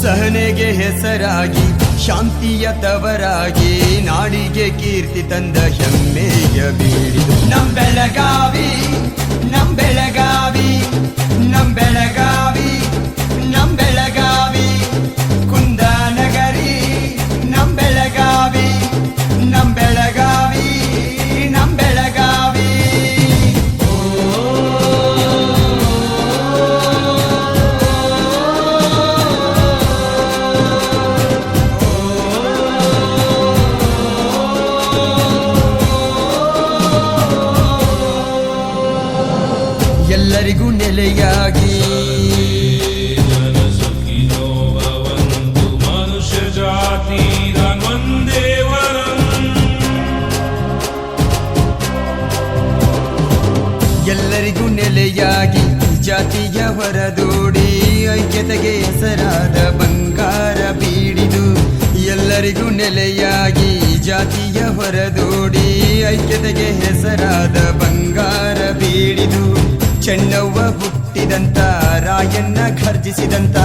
ಸಹನೆಗೆ ಹೆಸರಾಗಿ ಶಾಂತಿಯ ತವರಾಗಿ ನಾಡಿಗೆ ಕೀರ್ತಿ ತಂದ ಹೆಮ್ಮೆಯ ಬೀಡಿದು ನಮ್ ಬೆಳಗಾವಿ, ನಮ್ ಬೆಳಗಾವಿ, ನಮ್ ಬೆಳಗಾವಿ, ನಮ್ ಬೆಳಗಾವಿ, ಕುಂದಾನಗರಿ ನಮ್ ಬೆಳಗಾವಿ, ನಮ್ ಬೆಳಗಾವಿ, ನಮ್ ಬೆಳಗಾವಿ. ಎಲ್ಲರಿಗೂ ನೆಲೆಯಾಗಿ ಮನುಷ್ಯ ಜಾತಿ ಒಂದೇ ವರಂ. ಎಲ್ಲರಿಗೂ ನೆಲೆಯಾಗಿ ಜಾತಿಯ ಹೊರದೂಡಿ ಐಕ್ಯತೆಗೆ ಹೆಸರಾದ ಬಂಗಾರ ಬೀಡಿದು. ಎಲ್ಲರಿಗೂ ನೆಲೆಯಾಗಿ ಜಾತಿಯ ಹೊರದೂಡಿ ಐಕ್ಯತೆಗೆ ಹೆಸರಾದ ಬಂಗಾರ ಬೀಡಿದು. ಚೆನ್ನವ್ವ ಹುಟ್ಟಿದಂತ ರಾಯಣ್ಣ ಘರ್ಜಿಸಿದಂತ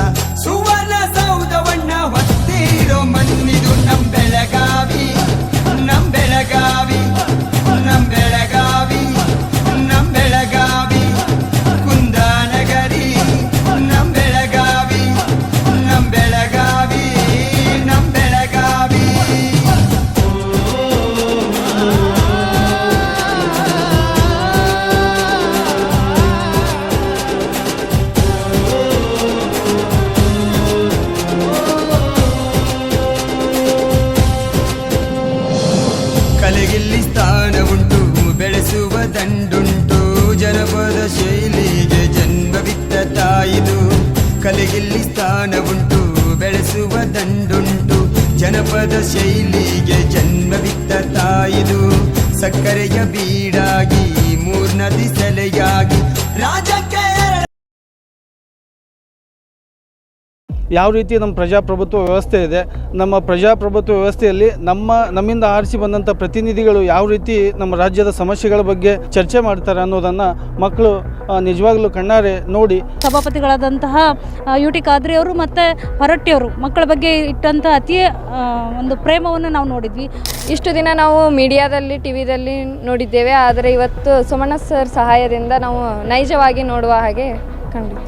ಸುವರ್ಣ ಸೌಧವನ್ನ ಹೊತ್ತಿರೋ ಮಣ್ಣಿದು ನಮ್ ಬೆಳಗಾವಿ, ನಮ್ ಬೆಳಗಾವಿ, ನಮ್ ಬೆಳಗಾವಿ, ನಮ್ ಬೆಳಗಾವಿ, ಕುಂದಾನಗರಿ ನಮ್ ಬೆಳಗಾವಿ, ನಮ್ ಬೆಳಗಾವಿ, ನಮ್ ಬೆಳಗಾವಿ. ಕಲೆಗಿಲ್ಲಿ ಸ್ಥಾನ ಉಂಟು, ಬೆಳೆಸುವ ದಂಡುಂಟು, ಜನಪದ ಶೈಲಿಗೆ ಜನ್ಮವಿತ್ತ ತಾಯಿದು. ಕಲೆಗಿಲ್ಲಿ ಸ್ಥಾನ ಉಂಟು, ಬೆಳೆಸುವ ದಂಡುಂಟು, ಜನಪದ ಶೈಲಿಗೆ ಜನ್ಮವಿತ್ತ ತಾಯಿದು. ಸಕ್ಕರೆಯ ಬೀಡಾಗಿ ಮೂರ್ನದಿ ಸೆಲೆಯಾಗಿ ರಾಜಕ್ಕೆ ಯಾವ ರೀತಿ ನಮ್ಮ ಪ್ರಜಾಪ್ರಭುತ್ವ ವ್ಯವಸ್ಥೆ ಇದೆ, ನಮ್ಮ ಪ್ರಜಾಪ್ರಭುತ್ವ ವ್ಯವಸ್ಥೆಯಲ್ಲಿ ನಮ್ಮಿಂದ ಆರಿಸಿ ಬಂದಂಥ ಪ್ರತಿನಿಧಿಗಳು ಯಾವ ರೀತಿ ನಮ್ಮ ರಾಜ್ಯದ ಸಮಸ್ಯೆಗಳ ಬಗ್ಗೆ ಚರ್ಚೆ ಮಾಡ್ತಾರೆ ಅನ್ನೋದನ್ನು ಮಕ್ಕಳು ನಿಜವಾಗ್ಲೂ ಕಣ್ಣಾರೆ ನೋಡಿ. ಸಭಾಪತಿಗಳಾದಂತಹ UT ಖಾದ್ರಿ ಅವರು ಮತ್ತು ಹೊರಟ್ಟಿಯವರು ಮಕ್ಕಳ ಬಗ್ಗೆ ಇಟ್ಟಂಥ ಅತಿ ಒಂದು ಪ್ರೇಮವನ್ನು ನಾವು ನೋಡಿದ್ವಿ. ಇಷ್ಟು ದಿನ ನಾವು ಮೀಡಿಯಾದಲ್ಲಿ ಟಿವಿದಲ್ಲಿ ನೋಡಿದ್ದೇವೆ, ಆದರೆ ಇವತ್ತು ಸುಮಣ್ಣ ಸರ್ ಸಹಾಯದಿಂದ ನಾವು ನೈಜವಾಗಿ ನೋಡುವ ಹಾಗೆ ಕಂಡಿತು.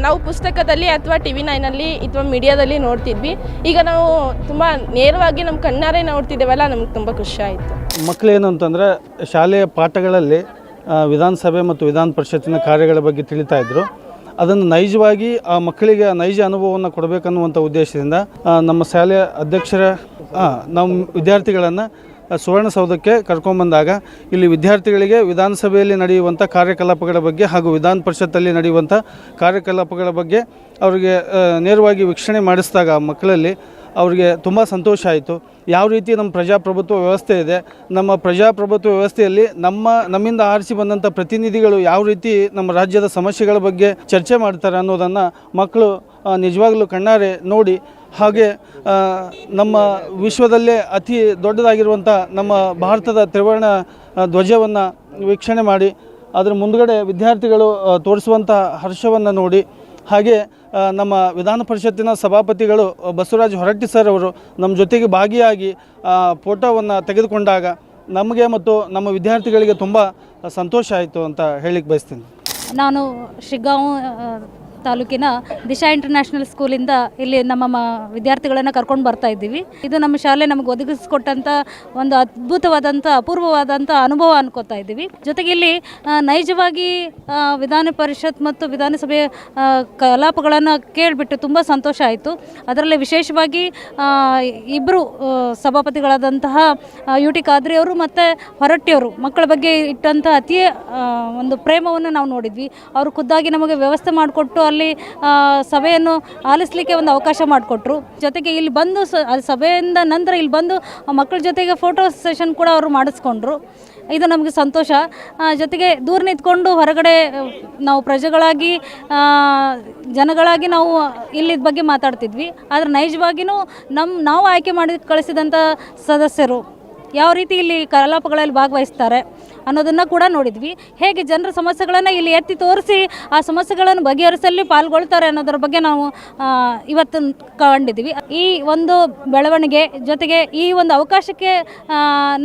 ನಾವು ಪುಸ್ತಕದಲ್ಲಿ ಅಥವಾ TV9 ಅಥವಾ ಮೀಡಿಯಾದಲ್ಲಿ ನೋಡ್ತಿದ್ವಿ, ಈಗ ನಾವು ತುಂಬ ನೇರವಾಗಿ ನಮ್ಮ ಕಣ್ಣಾರೆ ನೋಡ್ತಿದ್ದೇವಲ್ಲ, ನಮ್ಗೆ ತುಂಬ ಖುಷಿ ಆಯಿತು. ಮಕ್ಕಳೇನು ಅಂತಂದರೆ ಶಾಲೆಯ ಪಾಠಗಳಲ್ಲಿ ವಿಧಾನಸಭೆ ಮತ್ತು ವಿಧಾನ ಪರಿಷತ್ತಿನ ಕಾರ್ಯಗಳ ಬಗ್ಗೆ ತಿಳಿತಾ ಇದ್ದರು. ಅದನ್ನು ನೈಜವಾಗಿ ಆ ಮಕ್ಕಳಿಗೆ ನೈಜ ಅನುಭವವನ್ನು ಕೊಡಬೇಕನ್ನುವಂಥ ಉದ್ದೇಶದಿಂದ ನಮ್ಮ ಶಾಲೆಯ ಅಧ್ಯಕ್ಷರ ನಮ್ಮ ವಿದ್ಯಾರ್ಥಿಗಳನ್ನು ಸುವರ್ಣಸೌಧಕ್ಕೆ ಕರ್ಕೊಂಡ್ಬಂದಾಗ ಇಲ್ಲಿ ವಿದ್ಯಾರ್ಥಿಗಳಿಗೆ ವಿಧಾನಸಭೆಯಲ್ಲಿ ನಡೆಯುವಂಥ ಕಾರ್ಯಕಲಾಪಗಳ ಬಗ್ಗೆ ಹಾಗೂ ವಿಧಾನ ಪರಿಷತ್ತಲ್ಲಿ ನಡೆಯುವಂಥ ಕಾರ್ಯಕಲಾಪಗಳ ಬಗ್ಗೆ ಅವರಿಗೆ ನೇರವಾಗಿ ವೀಕ್ಷಣೆ ಮಾಡಿಸಿದಾಗ ಮಕ್ಕಳಲ್ಲಿ ಅವರಿಗೆ ತುಂಬ ಸಂತೋಷ ಆಯಿತು. ಯಾವ ರೀತಿ ನಮ್ಮ ಪ್ರಜಾಪ್ರಭುತ್ವ ವ್ಯವಸ್ಥೆ ಇದೆ, ನಮ್ಮ ಪ್ರಜಾಪ್ರಭುತ್ವ ವ್ಯವಸ್ಥೆಯಲ್ಲಿ ನಮ್ಮಿಂದ ಆರಿಸಿ ಬಂದಂಥ ಪ್ರತಿನಿಧಿಗಳು ಯಾವ ರೀತಿ ನಮ್ಮ ರಾಜ್ಯದ ಸಮಸ್ಯೆಗಳ ಬಗ್ಗೆ ಚರ್ಚೆ ಮಾಡ್ತಾರೆ ಅನ್ನೋದನ್ನು ಮಕ್ಕಳು ನಿಜವಾಗ್ಲೂ ಕಣ್ಣಾರೆ ನೋಡಿ. ಹಾಗೆ ನಮ್ಮ ವಿಶ್ವದಲ್ಲೇ ಅತಿ ದೊಡ್ಡದಾಗಿರುವಂಥ ನಮ್ಮ ಭಾರತದ ತ್ರಿವರ್ಣ ಧ್ವಜವನ್ನು ವೀಕ್ಷಣೆ ಮಾಡಿ ಅದರ ಮುಂದುಗಡೆ ವಿದ್ಯಾರ್ಥಿಗಳು ತೋರಿಸುವಂಥ ಹರ್ಷವನ್ನು ನೋಡಿ, ಹಾಗೆ ನಮ್ಮ ವಿಧಾನ ಪರಿಷತ್ತಿನ ಸಭಾಪತಿಗಳು ಬಸವರಾಜ ಹೊರಟ್ಟಿ ಸರ್ ಅವರು ನಮ್ಮ ಜೊತೆಗೆ ಭಾಗಿಯಾಗಿ ಫೋಟೋವನ್ನು ತೆಗೆದುಕೊಂಡಾಗ ನಮಗೆ ಮತ್ತು ನಮ್ಮ ವಿದ್ಯಾರ್ಥಿಗಳಿಗೆ ತುಂಬ ಸಂತೋಷ ಆಯಿತು ಅಂತ ಹೇಳಿಕ್ಕೆ ಬಯಸ್ತೀನಿ. ನಾನು ಶಿಗ್ಗಾಂವ್ ತಾಲೂಕಿನ ದಿಶಾ ಇಂಟರ್ನ್ಯಾಷನಲ್ ಸ್ಕೂಲಿಂದ ಇಲ್ಲಿ ನಮ್ಮ ವಿದ್ಯಾರ್ಥಿಗಳನ್ನು ಕರ್ಕೊಂಡು ಬರ್ತಾ ಇದ್ದೀವಿ. ಇದು ನಮ್ಮ ಶಾಲೆ ನಮಗೆ ಒದಗಿಸಿಕೊಟ್ಟಂಥ ಒಂದು ಅದ್ಭುತವಾದಂಥ ಅಪೂರ್ವವಾದಂಥ ಅನುಭವ ಅನ್ಕೋತಾ ಇದ್ದೀವಿ. ಜೊತೆಗೆ ಇಲ್ಲಿ ನೈಜವಾಗಿ ವಿಧಾನ ಪರಿಷತ್ ಮತ್ತು ವಿಧಾನಸಭೆ ಕಲಾಪಗಳನ್ನು ಕೇಳಿಬಿಟ್ಟು ತುಂಬ ಸಂತೋಷ ಆಯಿತು. ಅದರಲ್ಲಿ ವಿಶೇಷವಾಗಿ ಇಬ್ಬರು ಸಭಾಪತಿಗಳಾದಂತಹ UT ಖಾದ್ರಿ ಅವರು ಮತ್ತು ಹೊರಟ್ಟಿಯವರು ಮಕ್ಕಳ ಬಗ್ಗೆ ಇಟ್ಟಂಥ ಅತಿ ಒಂದು ಪ್ರೇಮವನ್ನು ನಾವು ನೋಡಿದ್ವಿ. ಅವರು ಖುದ್ದಾಗಿ ನಮಗೆ ವ್ಯವಸ್ಥೆ ಮಾಡಿಕೊಟ್ಟು ಅಲ್ಲಿ ಸಭೆಯನ್ನು ಆಲಿಸಲಿಕ್ಕೆ ಒಂದು ಅವಕಾಶ ಮಾಡಿಕೊಟ್ರು. ಜೊತೆಗೆ ಇಲ್ಲಿ ಬಂದು ಸಭೆಯಿಂದ ನಂತರ ಇಲ್ಲಿ ಬಂದು ಮಕ್ಕಳ ಜೊತೆಗೆ ಫೋಟೋ ಸೆಷನ್ ಕೂಡ ಅವರು ಮಾಡಿಸ್ಕೊಂಡ್ರು. ಇದು ನಮಗೆ ಸಂತೋಷ. ಜೊತೆಗೆ ದೂರ ನಿಂತ್ಕೊಂಡು ಹೊರಗಡೆ ನಾವು ಪ್ರಜೆಗಳಾಗಿ ಜನಗಳಾಗಿ ನಾವು ಇಲ್ಲಿ ಬಗ್ಗೆ ಮಾತಾಡ್ತಿದ್ವಿ. ಆದರೆ ನೈಜವಾಗಿಯೂ ನಾವು ಆಯ್ಕೆ ಮಾಡಿ ಕಳಿಸಿದಂಥ ಸದಸ್ಯರು ಯಾವ ರೀತಿ ಇಲ್ಲಿ ಕಲಾಪಗಳಲ್ಲಿ ಭಾಗವಹಿಸ್ತಾರೆ ಅನ್ನೋದನ್ನು ಕೂಡ ನೋಡಿದ್ವಿ. ಹೇಗೆ ಜನರ ಸಮಸ್ಯೆಗಳನ್ನು ಇಲ್ಲಿ ಎತ್ತಿ ತೋರಿಸಿ ಆ ಸಮಸ್ಯೆಗಳನ್ನು ಬಗೆಹರಿಸಲು ಪಾಲ್ಗೊಳ್ತಾರೆ ಅನ್ನೋದ್ರ ಬಗ್ಗೆ ನಾವು ಇವತ್ತು ಕಂಡಿದ್ವಿ. ಈ ಒಂದು ಬೆಳವಣಿಗೆ ಜೊತೆಗೆ ಈ ಒಂದು ಅವಕಾಶಕ್ಕೆ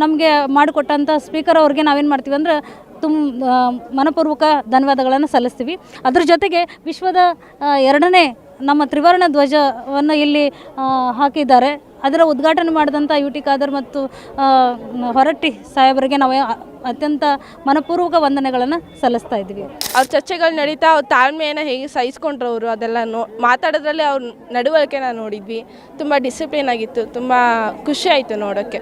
ನಮಗೆ ಮಾಡಿಕೊಟ್ಟಂಥ ಸ್ಪೀಕರ್ ಅವ್ರಿಗೆ ನಾವೇನು ಮಾಡ್ತೀವಿ ಅಂದರೆ ಮನಪೂರ್ವಕ ಧನ್ಯವಾದಗಳನ್ನು ಸಲ್ಲಿಸ್ತೀವಿ. ಅದ್ರ ಜೊತೆಗೆ ವಿಶ್ವದ 2ನೇ ನಮ್ಮ ತ್ರಿವರ್ಣ ಧ್ವಜವನ್ನು ಇಲ್ಲಿ ಹಾಕಿದ್ದಾರೆ. ಅದರ ಉದ್ಘಾಟನೆ ಮಾಡಿದಂಥ UT ಖಾದರ್ ಮತ್ತು ಹೊರಟ್ಟಿ ಸಾಹೇಬರಿಗೆ ನಾವು ಅತ್ಯಂತ ಮನಪೂರ್ವಕ ವಂದನೆಗಳನ್ನು ಸಲ್ಲಿಸ್ತಾ ಇದ್ವಿ. ಅವ್ರ ಚರ್ಚೆಗಳು ನಡೀತಾ ಅವ್ರ ತಾಳ್ಮೆಯನ್ನು ಹೇಗೆ ಸಹಿಸ್ಕೊಂಡ್ರು ಅವರು, ಅದೆಲ್ಲ ಮಾತಾಡೋದ್ರಲ್ಲಿ ಅವ್ರ ನಡವಳಿಕೆನ ನೋಡಿದ್ವಿ. ತುಂಬ ಡಿಸಿಪ್ಲಿನ್ ಆಗಿತ್ತು, ತುಂಬ ಖುಷಿ ಆಯಿತು ನೋಡೋಕ್ಕೆ.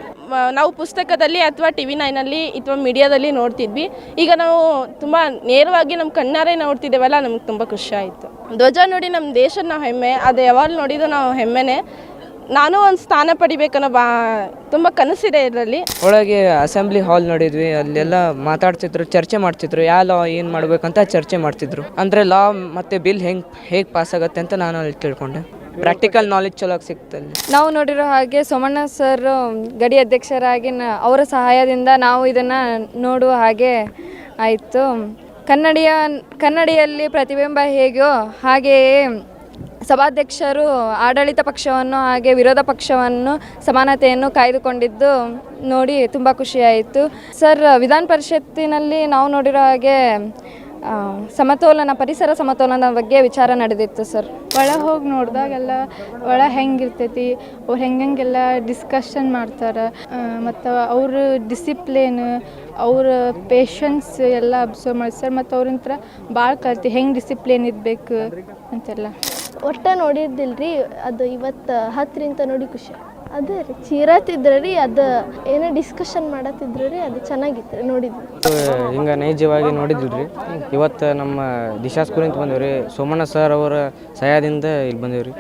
ನಾವು ಪುಸ್ತಕದಲ್ಲಿ ಅಥವಾ TV9 ಅಥವಾ ಮೀಡಿಯಾದಲ್ಲಿ ನೋಡ್ತಿದ್ವಿ. ಈಗ ನಾವು ತುಂಬ ನೇರವಾಗಿ ನಮ್ಮ ಕಣ್ಣಾರೆ ನೋಡ್ತಿದ್ದೇವಲ್ಲ, ನಮ್ಗೆ ತುಂಬ ಖುಷಿ ಆಯಿತು. ಧ್ವಜ ನೋಡಿ ನಮ್ಮ ದೇಶದ ನಾವು ಹೆಮ್ಮೆ, ಅದು ಯಾವಾಗ ನೋಡಿದ್ರು ನಾವು ಹೆಮ್ಮೆನೇ. ನಾನು ಒಂದು ಸ್ಥಾನ ಪಡಿಬೇಕನ್ನೋ ತುಂಬ ಕನಸಿದೆ ಇದರಲ್ಲಿ. ಒಳಗೆ ಅಸೆಂಬ್ಲಿ ಹಾಲ್ ನೋಡಿದ್ವಿ, ಅಲ್ಲೆಲ್ಲ ಮಾತಾಡ್ತಿದ್ರು, ಚರ್ಚೆ ಮಾಡ್ತಿದ್ರು, ಯಾವ ಲಾ ಏನು ಮಾಡ್ಬೇಕಂತ ಚರ್ಚೆ ಮಾಡ್ತಿದ್ರು. ಅಂದರೆ ಲಾ ಮತ್ತು ಬಿಲ್ ಹೇಗೆ ಪಾಸ್ ಆಗುತ್ತೆ ಅಂತ ನಾನು ಅಲ್ಲಿ ತಿಳ್ಕೊಂಡೆ. ಪ್ರಾಕ್ಟಿಕಲ್ ನಾಲೆಜ್ ಚಲೋ ಸಿಗ್ತಲ್ಲಿ. ನಾವು ನೋಡಿರೋ ಹಾಗೆ ಸೋಮಣ್ಣ ಸರ್ ಗಡಿ ಅಧ್ಯಕ್ಷರಾಗಿ ಅವರ ಸಹಾಯದಿಂದ ನಾವು ಇದನ್ನು ನೋಡುವ ಹಾಗೆ ಆಯಿತು. ಕನ್ನಡಿಯಲ್ಲಿ ಪ್ರತಿಬಿಂಬ ಹೇಗೋ ಹಾಗೆಯೇ ಸಭಾಧ್ಯಕ್ಷರು ಆಡಳಿತ ಪಕ್ಷವನ್ನು ಹಾಗೆ ವಿರೋಧ ಪಕ್ಷವನ್ನು ಸಮಾನತೆಯನ್ನು ಕಾಯ್ದುಕೊಂಡಿದ್ದು ನೋಡಿ ತುಂಬ ಖುಷಿಯಾಯಿತು. ಸರ್ ವಿಧಾನ ಪರಿಷತ್ತಿನಲ್ಲಿ ನಾವು ನೋಡಿರೋ ಹಾಗೆ ಪರಿಸರ ಸಮತೋಲನ ಬಗ್ಗೆ ವಿಚಾರ ನಡೆದಿತ್ತು ಸರ್. ಒಳಗೆ ಹೋಗಿ ನೋಡಿದಾಗೆಲ್ಲ ಒಳಗೆ ಹೆಂಗಿರ್ತೈತಿ, ಅವ್ರು ಹೆಂಗೆಲ್ಲ ಡಿಸ್ಕಷನ್ ಮಾಡ್ತಾರೆ, ಮತ್ತು ಅವ್ರ ಡಿಸಿಪ್ಲಿನ್, ಅವ್ರ ಪೇಷನ್ಸ್ ಎಲ್ಲ ಅಬ್ಸರ್ವ್ ಮಾಡಿ ಸರ್. ಮತ್ತು ಅವ್ರಂತ್ರ ಭಾಳ ಕಲ್ತಿ ಹೆಂಗೆ ಡಿಸಿಪ್ಲಿನ್ ಇರಬೇಕು ಅಂತೆಲ್ಲ ಒಟ್ಟು ನೋಡಿದ್ದಿಲ್ರಿ. ಅದು ಇವತ್ತು ಹತ್ತರಿಂದ ನೋಡಿ ಖುಷಿ. ಅದೇ ರೀ ಚೀರತ್ತಿದ್ರೆ ರೀ, ಅದು ಏನೋ ಡಿಸ್ಕಷನ್ ಮಾಡತ್ತಿದ್ರು ರೀ, ಅದು ಚೆನ್ನಾಗಿತ್ತು ನೋಡಿದ್ವಿ. ಹಿಂಗೆ ನೈಜವಾಗಿ ನೋಡಿದ್ವಿ. ಇವತ್ತು ನಮ್ಮ ದಿಶಾ ಸ್ಕೂಲಿಂದ ಬಂದೇವ್ರಿ. ಸೋಮಣ್ಣ ಸರ್ ಅವರ ಸಹಾಯದಿಂದ ಇಲ್ಲಿ ಬಂದೇವ್ರಿ.